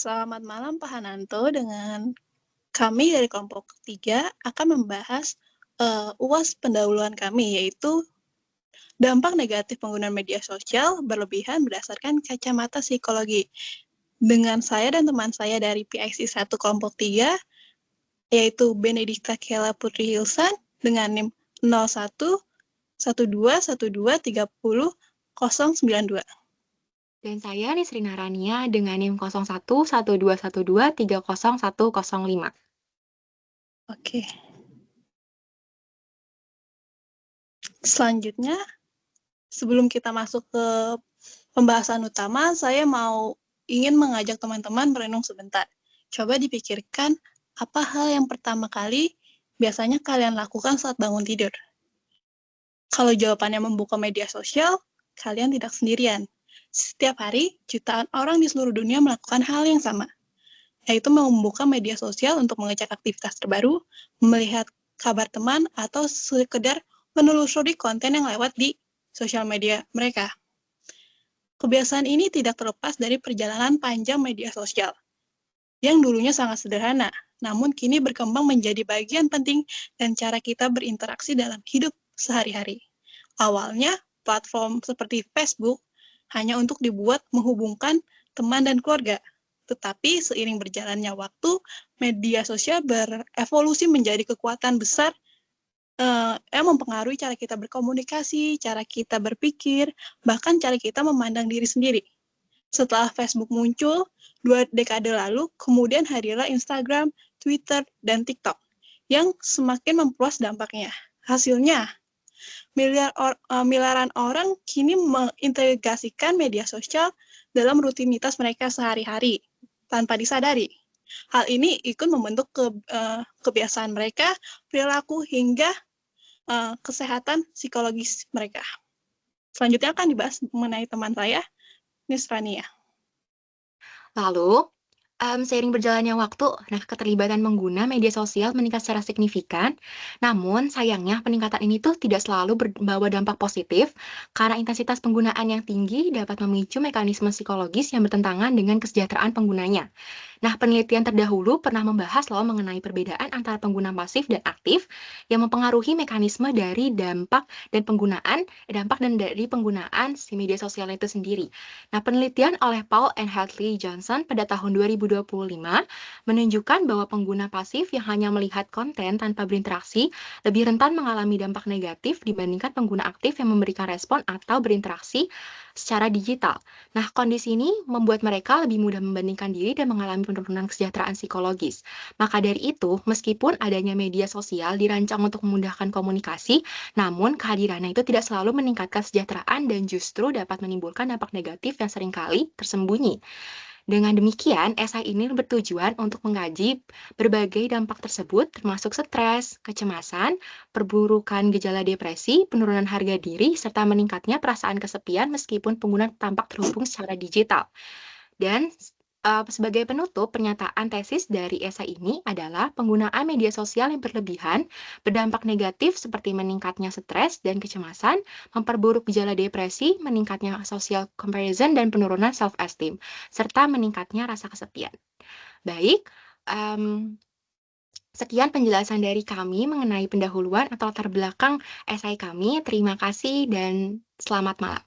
Selamat malam Pak Hananto, dengan kami dari kelompok 3 akan membahas, UAS pendahuluan kami, yaitu dampak negatif penggunaan media sosial berlebihan berdasarkan kacamata psikologi. Dengan saya dan teman saya dari PIC 1 kelompok 3, yaitu Benedikta Kela Putri Hilsan dengan NIM 011212309092. Dan saya Nisri Narania dengan NIM 011212301005. Oke. Selanjutnya, sebelum kita masuk ke pembahasan utama, saya ingin mengajak teman-teman merenung sebentar. Coba dipikirkan apa hal yang pertama kali biasanya kalian lakukan saat bangun tidur. Kalau jawabannya membuka media sosial, kalian tidak sendirian. Setiap hari, jutaan orang di seluruh dunia melakukan hal yang sama, yaitu membuka media sosial untuk mengecek aktivitas terbaru, melihat kabar teman, atau sekedar menelusuri konten yang lewat di sosial media mereka. Kebiasaan ini tidak terlepas dari perjalanan panjang media sosial, yang dulunya sangat sederhana, namun kini berkembang menjadi bagian penting dan cara kita berinteraksi dalam hidup sehari-hari. Awalnya, platform seperti Facebook hanya untuk dibuat menghubungkan teman dan keluarga, tetapi seiring berjalannya waktu, media sosial berevolusi menjadi kekuatan besar yang mempengaruhi cara kita berkomunikasi, cara kita berpikir, bahkan cara kita memandang diri sendiri. Setelah Facebook muncul 2 dekade lalu, kemudian hadirlah Instagram, Twitter, dan TikTok yang semakin memperluas dampaknya. Hasilnya, miliaran orang kini mengintegrasikan media sosial dalam rutinitas mereka sehari-hari tanpa disadari. Hal ini ikut membentuk kebiasaan mereka, perilaku, hingga kesehatan psikologis mereka. Selanjutnya akan dibahas mengenai teman saya, Nisrania. Lalu, seiring berjalannya waktu, keterlibatan pengguna media sosial meningkat secara signifikan. Namun, sayangnya peningkatan ini tuh tidak selalu membawa dampak positif, karena intensitas penggunaan yang tinggi dapat memicu mekanisme psikologis yang bertentangan dengan kesejahteraan penggunanya. Penelitian terdahulu pernah membahas loh mengenai perbedaan antara pengguna pasif dan aktif yang mempengaruhi mekanisme dari dampak dan dari penggunaan si media sosial itu sendiri. Penelitian oleh Paul and Hadley Johnson pada tahun 2025 menunjukkan bahwa pengguna pasif yang hanya melihat konten tanpa berinteraksi lebih rentan mengalami dampak negatif dibandingkan pengguna aktif yang memberikan respon atau berinteraksi secara digital. Kondisi ini membuat mereka lebih mudah membandingkan diri dan mengalami penurunan kesejahteraan psikologis. Maka dari itu, meskipun adanya media sosial dirancang untuk memudahkan komunikasi, namun kehadirannya itu tidak selalu meningkatkan kesejahteraan dan justru dapat menimbulkan dampak negatif yang seringkali tersembunyi. Dengan demikian, esai ini bertujuan untuk mengkaji berbagai dampak tersebut, termasuk stres, kecemasan, perburukan gejala depresi, penurunan harga diri, serta meningkatnya perasaan kesepian meskipun pengguna tampak terhubung secara digital. Dan sebagai penutup, pernyataan tesis dari esai ini adalah penggunaan media sosial yang berlebihan berdampak negatif seperti meningkatnya stres dan kecemasan, memperburuk gejala depresi, meningkatnya social comparison dan penurunan self-esteem, serta meningkatnya rasa kesepian. Baik, sekian penjelasan dari kami mengenai pendahuluan atau latar belakang esai kami. Terima kasih dan selamat malam.